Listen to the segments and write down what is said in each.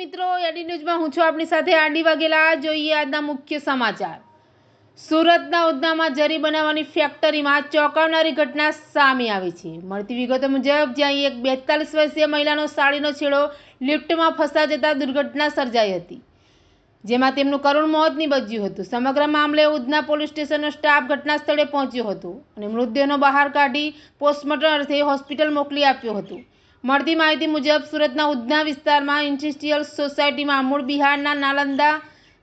મિત્રો, એડી ન્યૂઝમાં હું છું આપની સાથે આરડી વાઘેલા। જોઈએ આજના મુખ્ય સમાચાર। સુરતના ઉધનામાં જરી બનાવવાની ફેક્ટરીમાં ચોંકાવનારી ઘટના સામે આવી છે। મળતી વિગતો મુજબ જ્યાં એક 42 વર્ષીય મહિલાનો સાડીનો છેડો લિફ્ટમાં ફસાઈ જતા દુર્ઘટના સર્જાઈ હતી, જેમાં તેમનું કરુણ મોત નીપજ્યું હતું। સમગ્ર મામલે ઉધના પોલીસ સ્ટેશનનો સ્ટાફ ઘટના સ્થળે પહોંચ્યો હતો અને મૃતદેહનો બહાર કાઢી પોસ્ટમોર્ટમ અર્થે હોસ્પિટલ મોકલી આપ્યો હતો। મળતી માહિતી મુજબ સુરતના ઉધના વિસ્તારમાં ઇન્ડસ્ટ્રીયલ સોસાયટીમાં મૂળ બિહારના નાલંદા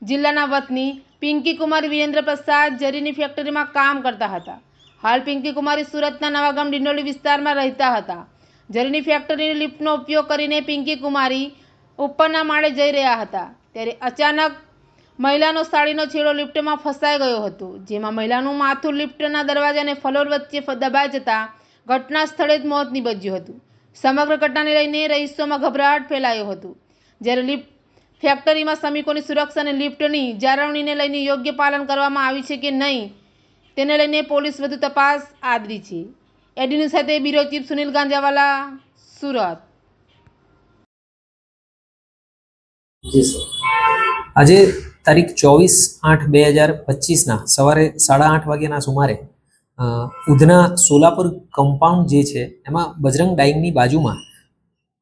જિલ્લાના વતની પિંકી કુમારી વિરેન્દ્ર પ્રસાદ જરીની ફેક્ટરીમાં કામ કરતા હતા। હાલ પિંકી કુમારી સુરતના નવાગામ ડિંડોલી વિસ્તારમાં રહેતા હતા। જરીની ફેક્ટરીની લિફ્ટનો ઉપયોગ કરીને પિંકી કુમારી ઉપરના માળે જઈ રહ્યા હતા, ત્યારે અચાનક મહિલાનો સાડીનો છેડો લિફ્ટમાં ફસાઈ ગયો હતો, જેમાં મહિલાનું માથું લિફ્ટના દરવાજા અને ફ્લોર વચ્ચે દબાઈ જતા ઘટના સ્થળે જ મોત નીપજ્યું હતું। સમગ્ર ઘટનાને લઈને રહીશોમાં ગભરાટ ફેલાયો હતો, જ્યારે લિફ્ટ ફેક્ટરીમાં શ્રમિકોની સુરક્ષા અને લિફ્ટની જાળવણીને લઈને યોગ્ય પાલન કરવામાં આવ્યું છે કે નહીં તેને લઈને પોલીસ વધુ તપાસ આદરી છે। એડી ન્યૂઝ સાથે બ્યુરો ચીફ સુનિલ ગાંજાવાલા, સુરત। આજે તારીખ 24/8/2025 સવારે 8:30 વાગ્યાના સુમારે ઉધના સોલાપુર કમ્પાઉન્ડ જે છે એમાં બજરંગ ડાઇંગની બાજુમાં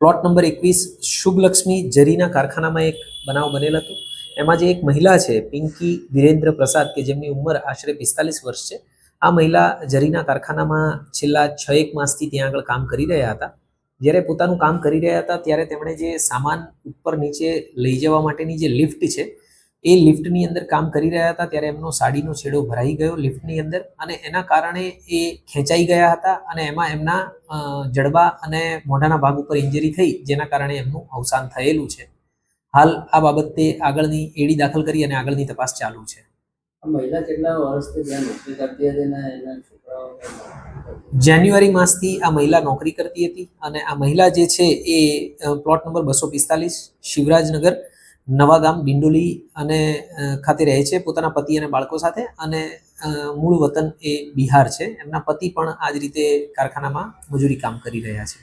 પ્લોટ નંબર 21 શુભલક્ષ્મી જરીના કારખાનામાં એક બનાવ બનેલ હતો। એમાં જે એક મહિલા છે પિંકી વિરેન્દ્ર પ્રસાદ કે જેમની ઉંમર આશરે 45 વર્ષ છે, આ મહિલા જરીના કારખાનામાં છેલ્લા 6-1 માસથી ત્યાં આગળ કામ કરી રહ્યા હતા। જ્યારે પોતાનું કામ કરી રહ્યા હતા ત્યારે તેમણે જે સામાન ઉપર નીચે લઈ જવા માટેની જે લિફ્ટ છે એ લિફ્ટની અંદર કામ કરી રહ્યા હતા ત્યારે એમનો સાડીનો છેડો ભરાઈ ગયો લિફ્ટની અંદર અને એના કારણે એ ખેંચાઈ ગયા હતા અને એમાં એમના જડબા અને મોઢાના ભાગ ઉપર ઇન્જરી થઈ, જેના કારણે એમનું અવસાન થયેલું છે। હાલ આ બાબતે આગળની એડી દાખલ કરી અને આગળની તપાસ ચાલુ છે। મહિલા કેટલા વર્ષથી ત્યાં નોકરી કરતી હતી અને એના છોકરાઓ જાન્યુઆરી માસથી આ મહિલા નોકરી કરતી હતી અને આ મહિલા જે છે એ પ્લોટ નંબર 245 શિવરાજનગર નવાગામ ડિંડોલી અને ખાતે રહે છે પોતાના પતિ અને બાળકો સાથે અને મૂળ વતન એ બિહાર છે। એમના પતિ પણ આ જ રીતે કારખાનામાં મજૂરી કામ કરી રહ્યા છે।